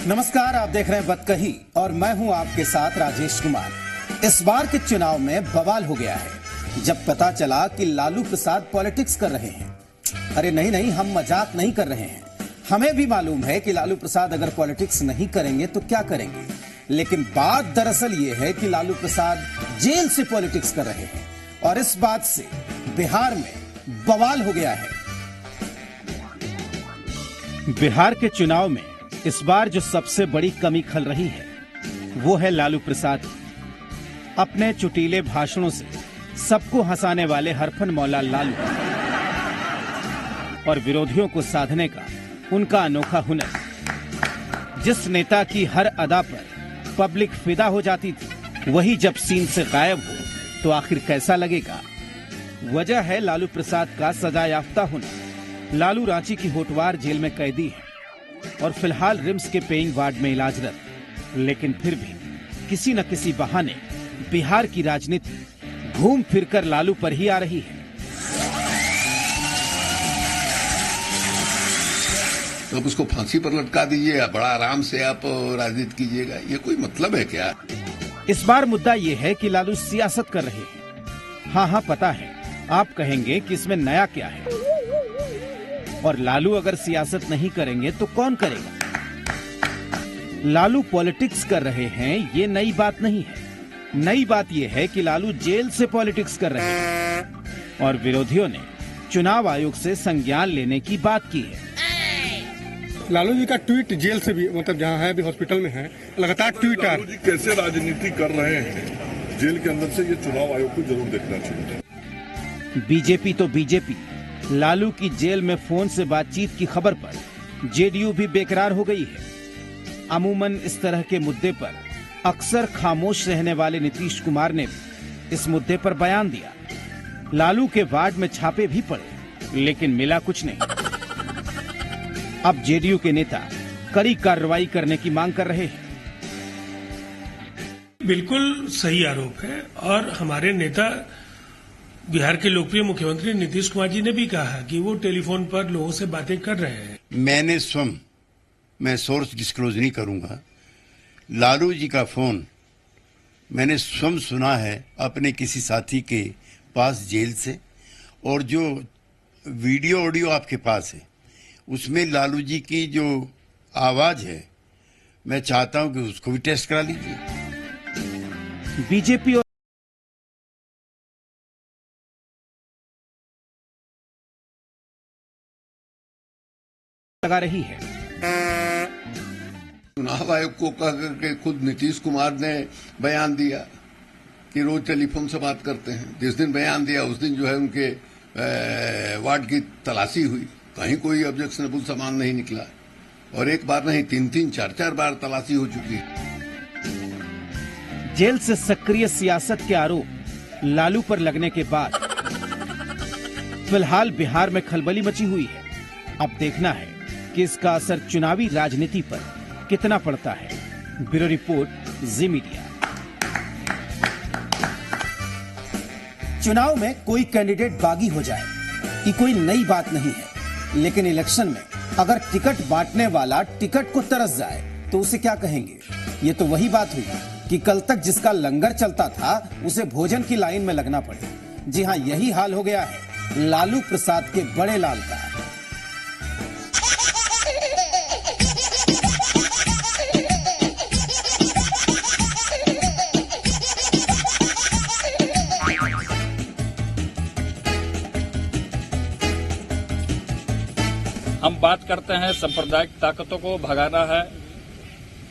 नमस्कार, आप देख रहे हैं बतकही और मैं हूं आपके साथ राजेश कुमार। इस बार के चुनाव में बवाल हो गया है जब पता चला कि लालू प्रसाद पॉलिटिक्स कर रहे हैं। अरे नहीं, हम मजाक नहीं कर रहे हैं। हमें भी मालूम है कि लालू प्रसाद अगर पॉलिटिक्स नहीं करेंगे तो क्या करेंगे, लेकिन बात दरअसल ये है कि लालू प्रसाद जेल से पॉलिटिक्स कर रहे हैं और इस बात से बिहार में बवाल हो गया है। बिहार के चुनाव में इस बार जो सबसे बड़ी कमी खल रही है वो है लालू प्रसाद। अपने चुटीले भाषणों से सबको हंसाने वाले हरफन मौला लालू और विरोधियों को साधने का उनका अनोखा हुनर। जिस नेता की हर अदा पर पब्लिक फिदा हो जाती थी, वही जब सीन से गायब हो तो आखिर कैसा लगेगा। वजह है लालू प्रसाद का सजा याफ्ता होना। लालू रांची की होटवार जेल में कैदी है और फिलहाल रिम्स के पेइंग वार्ड में इलाजरत, लेकिन फिर भी किसी न किसी बहाने बिहार की राजनीति घूम फिरकर लालू पर ही आ रही है। तो अब उसको फांसी पर लटका दीजिए या बड़ा आराम से आप राजनीति कीजिएगा, ये कोई मतलब है क्या? इस बार मुद्दा ये है कि लालू सियासत कर रहे हैं। हाँ, पता है, आप कहेंगे कि इसमें नया क्या है। और लालू अगर सियासत नहीं करेंगे तो कौन करेगा? लालू पॉलिटिक्स कर रहे हैं, ये नई बात नहीं है। नई बात यह है कि लालू जेल से पॉलिटिक्स कर रहे हैं और विरोधियों ने चुनाव आयोग से संज्ञान लेने की बात की है। लालू जी का ट्वीट जेल से भी, मतलब जहां है अभी हॉस्पिटल में है, लगातार ट्वीट आ रहा है। लालू जी कैसे राजनीति कर रहे हैं जेल के अंदर से, ये चुनाव आयोग को जरूर देखना चाहिए। बीजेपी तो बीजेपी, लालू की जेल में फोन से बातचीत की खबर पर जेडीयू भी बेकरार हो गई है। अमूमन इस तरह के मुद्दे पर अक्सर खामोश रहने वाले नीतीश कुमार ने भी इस मुद्दे पर बयान दिया। लालू के वार्ड में छापे भी पड़े, लेकिन मिला कुछ नहीं। अब जेडीयू के नेता कड़ी कार्रवाई करने की मांग कर रहे हैं। बिल्कुल सही आरोप है और हमारे नेता बिहार के लोकप्रिय मुख्यमंत्री नीतीश कुमार जी ने भी कहा कि वो टेलीफोन पर लोगों से बातें कर रहे हैं। मैं सोर्स डिस्क्लोज नहीं करूंगा, लालू जी का फोन मैंने स्वयं सुना है अपने किसी साथी के पास जेल से, और जो वीडियो ऑडियो आपके पास है उसमें लालू जी की जो आवाज है, मैं चाहता हूं कि उसको भी टेस्ट करा लीजिए। बीजेपी लगा रही है। चुनाव आयोग को कह करके खुद नीतीश कुमार ने बयान दिया कि रोज टेलीफोन से बात करते हैं। जिस दिन बयान दिया उस दिन जो है उनके वार्ड की तलाशी हुई, कहीं कोई ऑब्जेक्शनेबल सामान नहीं निकला और एक बार नहीं 3-3, 4-4 बार तलाशी हो चुकी है। जेल से सक्रिय सियासत के आरोप लालू पर लगने के बाद फिलहाल बिहार में खलबली मची हुई है। अब देखना है कि इसका असर चुनावी राजनीति पर कितना पड़ता है। Bureau report, Zee media. चुनाव में कोई कैंडिडेट बागी हो जाए ये कोई नई बात नहीं है, लेकिन इलेक्शन में अगर टिकट बांटने वाला टिकट को तरस जाए तो उसे क्या कहेंगे? ये तो वही बात हुई कि कल तक जिसका लंगर चलता था उसे भोजन की लाइन में लगना पड़े। जी हां, यही हाल हो गया है लालू प्रसाद के बड़े लाल का। हम बात करते हैं सांप्रदायिक ताकतों को भगाना है,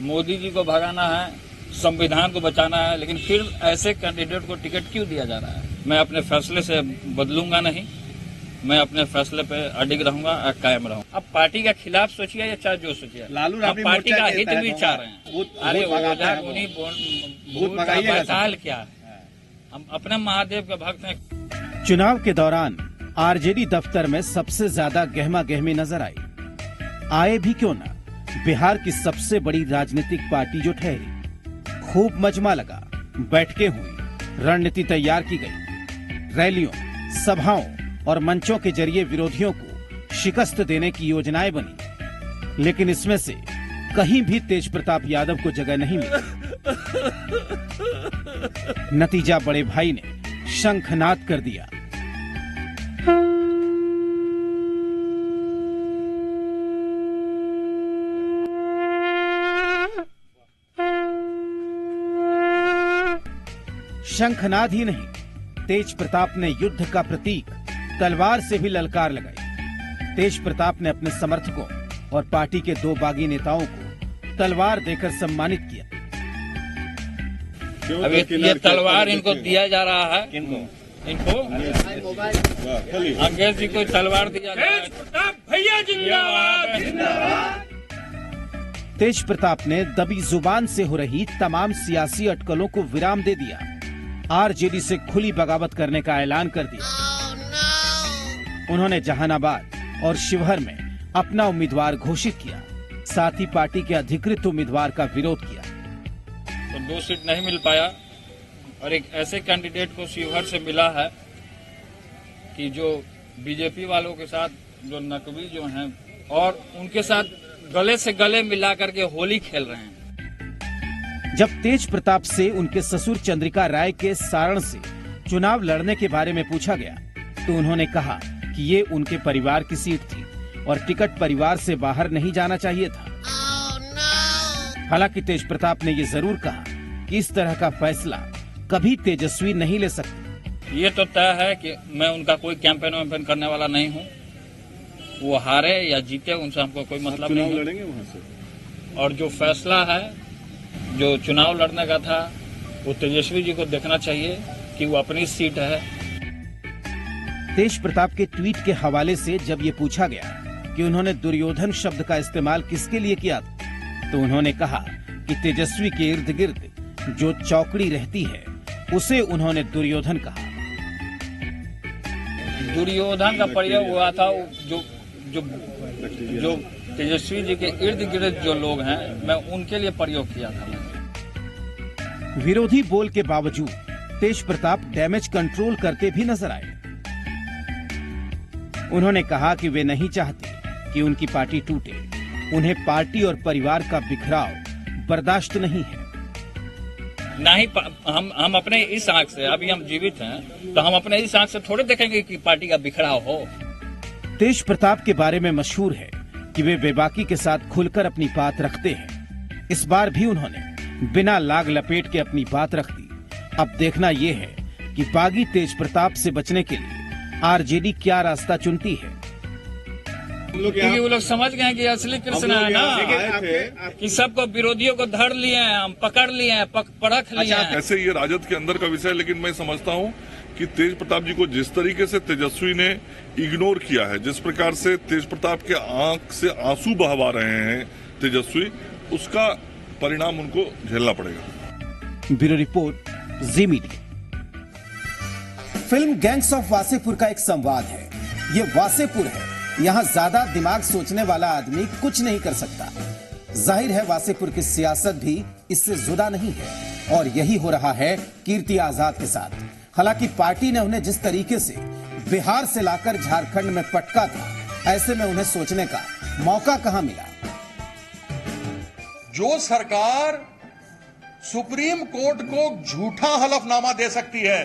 मोदी जी को भगाना है, संविधान को बचाना है, लेकिन फिर ऐसे कैंडिडेट को टिकट क्यों दिया जा रहा है? मैं अपने फैसले से बदलूंगा नहीं, मैं अपने फैसले पे अडिग रहूंगा, कायम रहूंगा। अब पार्टी के खिलाफ सोचिए या चाहे जो सोचिए, लालू पार्टी का हित भी चाह रहे हैं। अरे वोट का हाल क्या है? हम अपने महादेव के भक्त हैं। चुनाव के दौरान आरजेडी दफ्तर में सबसे ज्यादा गहमा गहमी नजर आई। आए भी क्यों ना, बिहार की सबसे बड़ी राजनीतिक पार्टी जो ठहरी। खूब मजमा लगा, बैठकें हुई, रणनीति तैयार की गई। रैलियों, सभाओं और मंचों के जरिए विरोधियों को शिकस्त देने की योजनाएं बनी, लेकिन इसमें से कहीं भी तेज प्रताप यादव को जगह नहीं मिली। नतीजा बड़े भाई ने शंखनाद कर दिया। शंखनाद ही नहीं, तेज प्रताप ने युद्ध का प्रतीक तलवार से भी ललकार लगाई। तेज प्रताप ने अपने समर्थकों और पार्टी के 2 बागी नेताओं को तलवार देकर सम्मानित किया। अब ये तलवार इनको दिया जा रहा है। इनको अंग्रेज जी को तलवार दिया जा रहा है। भैया जिंदाबाद। तेज प्रताप ने दबी जुबान से हो रही तमाम सियासी अटकलों को विराम दे दिया। आरजेडी से खुली बगावत करने का ऐलान कर दिया। उन्होंने जहानाबाद और शिवहर में अपना उम्मीदवार घोषित किया। साथ ही पार्टी के अधिकृत उम्मीदवार का विरोध किया। तो 2 सीट नहीं मिल पाया और एक ऐसे कैंडिडेट को शिवहर से मिला है कि जो बीजेपी वालों के साथ जो नकवी जो हैं और उनके साथ गले से गले मिला करके होली खेल रहे हैं। जब तेज प्रताप से उनके ससुर चंद्रिका राय के सारण से चुनाव लड़ने के बारे में पूछा गया तो उन्होंने कहा कि ये उनके परिवार की सीट थी और टिकट परिवार से बाहर नहीं जाना चाहिए था। हालांकि तेज प्रताप ने ये जरूर कहा कि इस तरह का फैसला कभी तेजस्वी नहीं ले सकते। ये तो तय है कि मैं उनका कोई कैंपेन वैम्पेन करने वाला नहीं हूँ। वो हारे या जीते उनसे हमको कोई मतलब नहीं है। लड़ेंगे वहाँ से। और जो फैसला है जो चुनाव लड़ने का था वो तेजस्वी जी को देखना चाहिए कि वो अपनी सीट है। तेज प्रताप के ट्वीट के हवाले से जब ये पूछा गया कि उन्होंने दुर्योधन शब्द का इस्तेमाल किसके लिए किया था तो उन्होंने कहा कि तेजस्वी के इर्द गिर्द जो चौकड़ी रहती है उसे उन्होंने दुर्योधन कहा। दुर्योधन का प्रयोग हुआ था जो तेजस्वी जी के इर्द गिर्द जो लोग हैं मैं उनके लिए प्रयोग किया था। विरोधी बोल के बावजूद तेज प्रताप डैमेज कंट्रोल करते भी नजर आए। उन्होंने कहा कि वे नहीं चाहते कि उनकी पार्टी टूटे। उन्हें पार्टी और परिवार का बिखराव बर्दाश्त नहीं है। नहीं, हम अपने इस आंख से, अभी हम जीवित हैं तो हम अपने इस आंख से थोड़े देखेंगे कि पार्टी का बिखराव हो। तेज प्रताप के बारे में मशहूर है कि वे बेबाकी के साथ खुलकर अपनी बात रखते हैं। इस बार भी उन्होंने बिना लाग लपेट के अपनी बात रख दी। अब देखना ये है कि बागी तेज प्रताप से बचने के लिए आरजेडी क्या रास्ता चुनती है। क्योंकि वो लोग समझ गए हैं कि असली कृष्ण है ना, कि सबको विरोधियों को धर लिए हैं, हम पकड़ लिए हैं, परख लिए हैं। ऐसे ये राजद के अंदर का विषय है, लेकिन मैं समझता हूँ कि तेज प्रताप जी को जिस तरीके से तेजस्वी ने इग्नोर किया है, जिस प्रकार से तेज प्रताप के आंख से आंसू बहवा रहे हैं तेजस्वी, उसका परिणाम उनको झेलना पड़ेगा। Bureau report, Zee Media. Film gangs of Wasseypur का एक संवाद है। ये वासेपुर है, यहाँ ज्यादा दिमाग सोचने वाला आदमी कुछ नहीं कर सकता। जाहिर है वासेपुर की सियासत भी इससे जुदा नहीं है और यही हो रहा है कीर्ति आजाद के साथ। हालांकि पार्टी ने उन्हें जिस तरीके से बिहार से लाकर झारखंड में पटका था, ऐसे में उन्हें सोचने का मौका कहां मिला। जो सरकार सुप्रीम कोर्ट को झूठा हलफनामा दे सकती है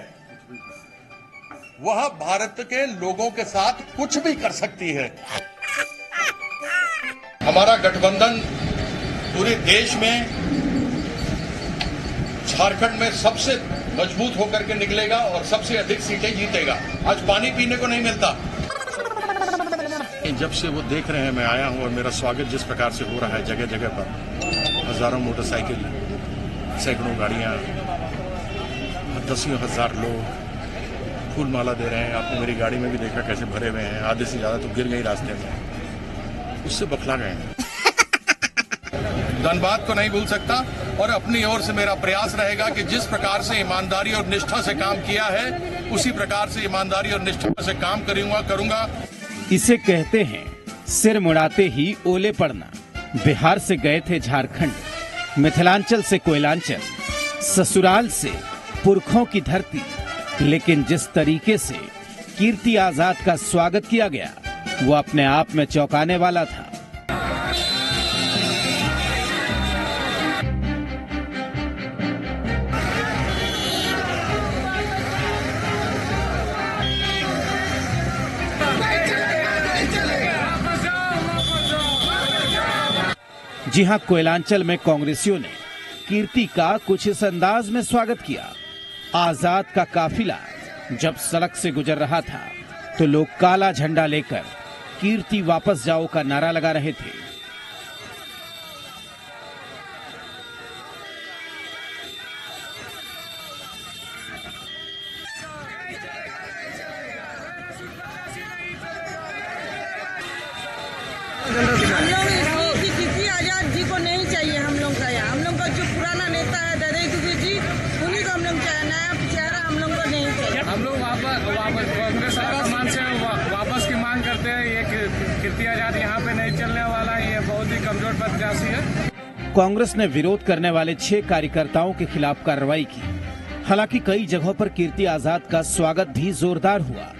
वह भारत के लोगों के साथ कुछ भी कर सकती है। हमारा गठबंधन पूरे देश में झारखंड में सबसे मजबूत होकर के निकलेगा और सबसे अधिक सीटें जीतेगा। आज पानी पीने को नहीं मिलता। जब से वो देख रहे हैं मैं आया हूं और मेरा स्वागत जिस प्रकार से हो रहा है जगह जगह पर, हजारों मोटरसाइकिल, सैकड़ों गाड़ियां, दसियों हजार लोग फूल माला दे रहे हैं। आपने मेरी गाड़ी में भी देखा कैसे भरे हुए हैं, आधे से ज्यादा तो गिर गई रास्ते में, उससे बखला गए हैं। धनबाद को नहीं भूल सकता और अपनी ओर से मेरा प्रयास रहेगा कि जिस प्रकार से ईमानदारी और निष्ठा से काम किया है उसी प्रकार से ईमानदारी और निष्ठा से काम करूंगा। इसे कहते हैं सिर मुड़ाते ही ओले पड़ना। बिहार से गए थे झारखंड, मिथिलांचल से कोयलांचल, ससुराल से पुरखों की धरती, लेकिन जिस तरीके से कीर्ति आजाद का स्वागत किया गया वो अपने आप में चौंकाने वाला था। जी हां, कोयलांचल में कांग्रेसियों ने कीर्ति का कुछ इस अंदाज में स्वागत किया। आजाद का काफिला जब सड़क से गुजर रहा था तो लोग काला झंडा लेकर कीर्ति वापस जाओ का नारा लगा रहे थे। कीर्ति आजाद जी को नहीं चाहिए हम लोग का। यहाँ हम लोग का जो पुराना नेता है दादाजी जी, उन्हीं को हम लोग चाहिए। नया चेहरा हम लोग को नहीं चाहिए। हम लोग वापस कांग्रेस कमान से वापस की मांग करते हैं। ये कीर्ति आजाद यहाँ पे नहीं चलने वाला है। ये बहुत ही कमजोर प्रत्याशी है। कांग्रेस ने विरोध करने वाले 6 कार्यकर्ताओं के खिलाफ कार्रवाई की। हालांकि कई जगहों पर कीर्ति आजाद का स्वागत भी जोरदार हुआ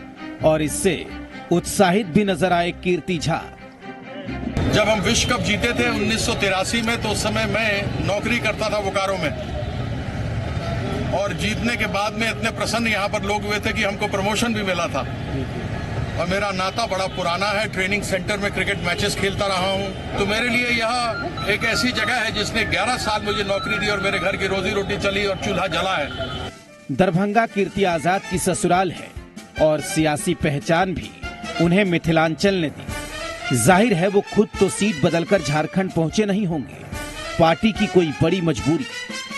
और इससे उत्साहित भी नजर आए कीर्ति झा। जब हम विश्व कप जीते थे 1983 में, तो उस समय मैं नौकरी करता था बोकारो में, और जीतने के बाद में इतने प्रसन्न यहाँ पर लोग हुए थे कि हमको प्रमोशन भी मिला था। और मेरा नाता बड़ा पुराना है, ट्रेनिंग सेंटर में क्रिकेट मैचेस खेलता रहा हूँ। तो मेरे लिए यह एक ऐसी जगह है जिसने 11 साल मुझे नौकरी दी और मेरे घर की रोजी रोटी चली और चूल्हा जला है। दरभंगा कीर्ति आजाद की ससुराल है और सियासी पहचान भी उन्हें मिथिलांचल ने दी। जाहिर है वो खुद तो सीट बदलकर झारखंड पहुंचे नहीं होंगे। पार्टी की कोई बड़ी मजबूरी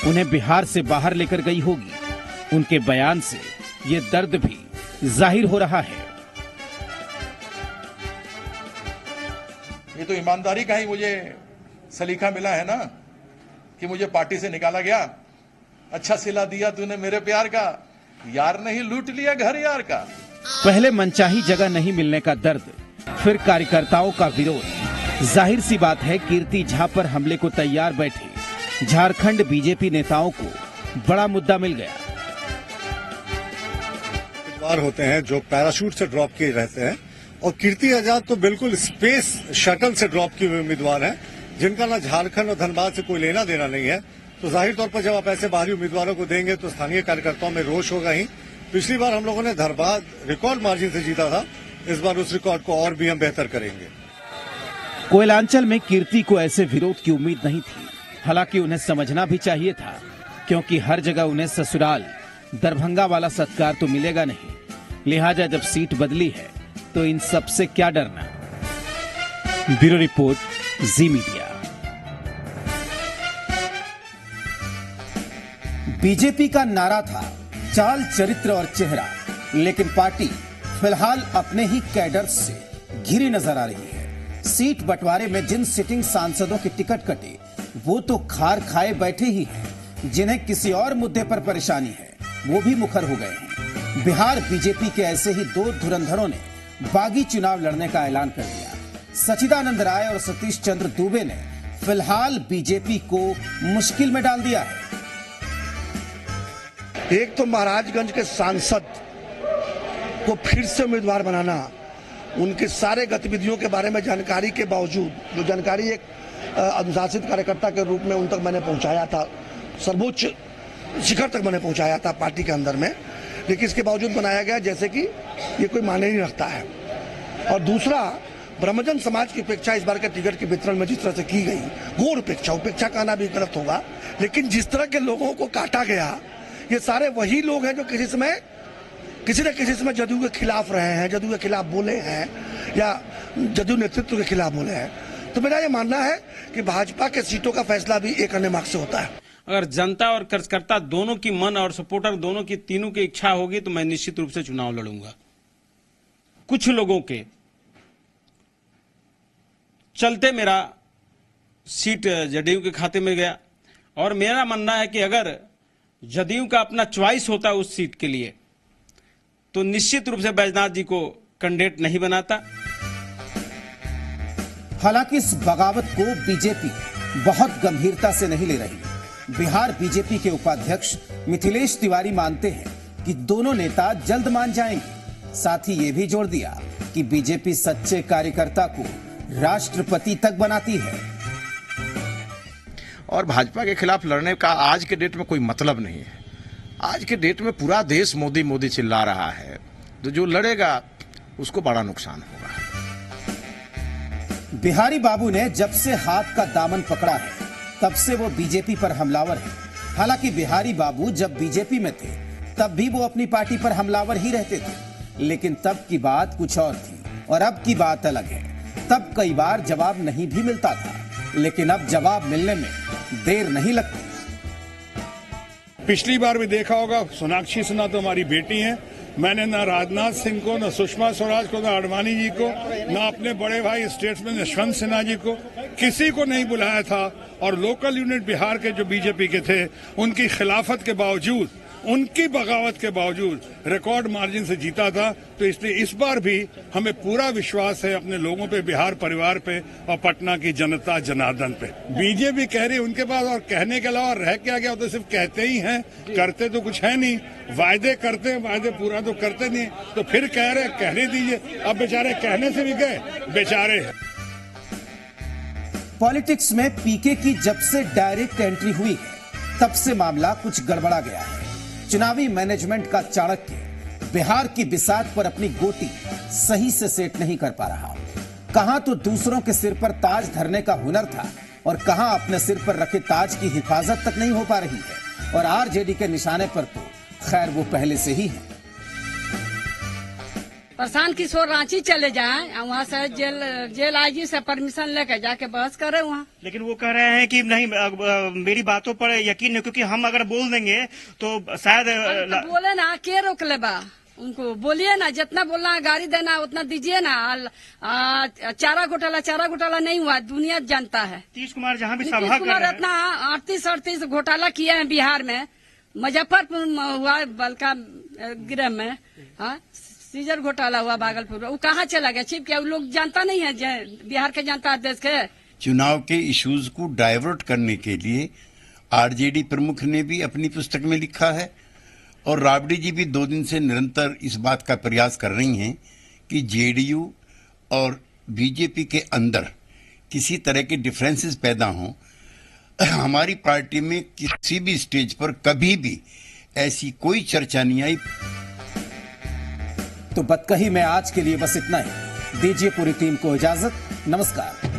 उन्हें बिहार से बाहर लेकर गई होगी। उनके बयान से ये दर्द भी जाहिर हो रहा है। ये तो ईमानदारी का ही मुझे सलीका मिला है ना, कि मुझे पार्टी से निकाला गया। अच्छा सिला दिया तूने मेरे प्यार का, यार नहीं लूट लिया घर यार का। पहले मनचाही जगह नहीं मिलने का दर्द, फिर कार्यकर्ताओं का विरोध। जाहिर सी बात है कीर्ति झा पर हमले को तैयार बैठे झारखंड बीजेपी नेताओं को बड़ा मुद्दा मिल गया। उम्मीदवार होते हैं जो पैराशूट से ड्रॉप किए रहते हैं, और कीर्ति आजाद तो बिल्कुल स्पेस शटल से ड्रॉप किए हुए उम्मीदवार हैं, जिनका ना झारखंड और धनबाद से कोई लेना देना नहीं है। तो जाहिर तौर पर जब आप ऐसे बाहरी उम्मीदवारों को देंगे तो स्थानीय कार्यकर्ताओं में रोष होगा ही। पिछली बार हम लोगों ने धनबाद रिकॉर्ड मार्जिन से जीता था, इस बार उस रिकॉर्ड को और भी हम बेहतर करेंगे। कोयलांचल में कीर्ति को ऐसे विरोध की उम्मीद नहीं थी। हालांकि उन्हें समझना भी चाहिए था, क्योंकि हर जगह उन्हें ससुराल दरभंगा वाला सत्कार तो मिलेगा नहीं। लिहाजा जब सीट बदली है तो इन सब से क्या डरना। Bureau report, Zee media. BJP का नारा था चाल, चरित्र और चेहरा, लेकिन पार्टी फिलहाल अपने ही कैडर्स से घिरी नजर आ रही है। सीट बंटवारे में जिन सिटिंग सांसदों के टिकट कटे वो तो खार खाए बैठे ही हैं। जिन्हें किसी और मुद्दे पर परेशानी है वो भी मुखर हो गए हैं। बिहार बीजेपी के ऐसे ही 2 धुरंधरों ने बागी चुनाव लड़ने का ऐलान कर दिया। सचिदानंद राय और सतीश चंद्र दुबे ने फिलहाल बीजेपी को मुश्किल में डाल दिया है। एक तो महाराजगंज के सांसद को फिर से उम्मीदवार बनाना, उनके सारे गतिविधियों के बारे में जानकारी के बावजूद, जो जानकारी एक अनुशासित कार्यकर्ता के रूप में उन तक मैंने पहुंचाया था, सर्वोच्च शिखर तक मैंने पहुंचाया था पार्टी के अंदर में, लेकिन इसके बावजूद बनाया गया जैसे कि ये कोई मायने नहीं रखता है। और दूसरा, ब्रह्मजन समाज की उपेक्षा इस बार के टिकट के वितरण में जिस तरह से की गई, घोर उपेक्षा कहना भी गलत होगा, लेकिन जिस तरह के लोगों को काटा गया, ये सारे वही लोग हैं जो किसी न किसी समय जदयू के खिलाफ रहे हैं, जदयू के खिलाफ बोले हैं या जदयू नेतृत्व के खिलाफ बोले हैं। तो मेरा ये मानना है कि भाजपा के सीटों का फैसला भी एक अन्य मार्ग से होता है। अगर जनता और कार्यकर्ता दोनों की मन और सपोर्टर दोनों की, तीनों की इच्छा होगी तो मैं निश्चित रूप से चुनाव लड़ूंगा। कुछ लोगों के चलते मेरा सीट जदयू के खाते में गया, और मेरा मानना है कि अगर जदयू का अपना चॉइस होता उस सीट के लिए तो निश्चित रूप से बैजनाथ जी को कैंडिडेट नहीं बनाता। हालांकि इस बगावत को बीजेपी बहुत गंभीरता से नहीं ले रही। बिहार बीजेपी के उपाध्यक्ष मिथिलेश तिवारी मानते हैं कि दोनों नेता जल्द मान जाएंगे। साथ ही ये भी जोड़ दिया कि बीजेपी सच्चे कार्यकर्ता को राष्ट्रपति तक बनाती है। और भाजपा के खिलाफ लड़ने का आज के डेट में कोई मतलब नहीं है। आज के डेट में पूरा देश मोदी मोदी चिल्ला रहा है, तो जो लड़ेगा उसको बड़ा नुकसान होगा। बिहारी बाबू ने जब से हाथ का दामन पकड़ा है तब से वो बीजेपी पर हमलावर है। हालांकि बिहारी बाबू जब बीजेपी में थे तब भी वो अपनी पार्टी पर हमलावर ही रहते थे, लेकिन तब की बात कुछ और थी और अब की बात अलग है। तब कई बार जवाब नहीं भी मिलता था, लेकिन अब जवाब मिलने में देर नहीं लगती। पिछली बार भी देखा होगा, सोनाक्षी सिन्हा तो हमारी बेटी हैं। मैंने ना राजनाथ सिंह को, ना सुषमा स्वराज को, ना आडवाणी जी को, ना अपने बड़े भाई स्टेट्समैन यशवंत सिन्हा जी को, किसी को नहीं बुलाया था। और लोकल यूनिट बिहार के जो बीजेपी के थे, उनकी खिलाफत के बावजूद, उनकी बगावत के बावजूद रिकॉर्ड मार्जिन से जीता था। तो इसलिए इस बार भी हमें पूरा विश्वास है अपने लोगों पे, बिहार परिवार पे और पटना की जनता जनार्दन पे। बीजेपी कह रही है, उनके पास और कहने के अलावा रह क्या गया, तो सिर्फ कहते ही हैं, करते तो कुछ है नहीं। वायदे करते हैं, वायदे पूरा तो करते नहीं, तो फिर कह रहे कहने दीजिए। अब बेचारे कहने से भी गए बेचारे। पॉलिटिक्स में पीके की जब से डायरेक्ट एंट्री हुई है तब से मामला कुछ गड़बड़ा गया है। चुनावी मैनेजमेंट का चाणक्य बिहार की बिसात पर अपनी गोटी सही से सेट नहीं कर पा रहा। कहां तो दूसरों के सिर पर ताज धरने का हुनर था और कहां अपने सिर पर रखे ताज की हिफाजत तक नहीं हो पा रही है। और आरजेडी के निशाने पर तो खैर वो पहले से ही है। प्रशांत किशोर रांची चले जाएं, वहाँ से जेल आईजी से परमिशन लेकर जाके बहस करे वहाँ। लेकिन वो कह रहे हैं कि नहीं, मेरी बातों पर यकीन नहीं, क्योंकि हम अगर बोल देंगे तो शायद तो बोले ना, के रोक ले बा उनको, बोलिए ना, जितना बोलना है गाड़ी देना उतना दीजिए ना। चारा घोटाला नहीं हुआ, दुनिया जानता है। नीतीश कुमार जहाँ भी नीतीश कुमार इतना 38 घोटाला किया है बिहार में। मुजफ्फरपुर में हुआ, बलका गृह में, हाँ, सीजर घोटाला हुआ भागलपुर। वो कहाँ चला गया छिप? क्या लोग जानता नहीं है, बिहार के जनता देश के। चुनाव के इश्यूज को डाइवर्ट करने के लिए आरजेडी प्रमुख ने भी अपनी पुस्तक में लिखा है और राबड़ी जी भी 2 दिन से निरंतर इस बात का प्रयास कर रही हैं कि जेडीयू और बीजेपी के अंदर किसी तरह के डिफरेंसेस पैदा हों। हमारी पार्टी में किसी भी स्टेज पर कभी भी ऐसी कोई चर्चा नहीं आई। तो बतकही में आज के लिए बस इतना ही। दीजिए पूरी टीम को इजाजत। नमस्कार।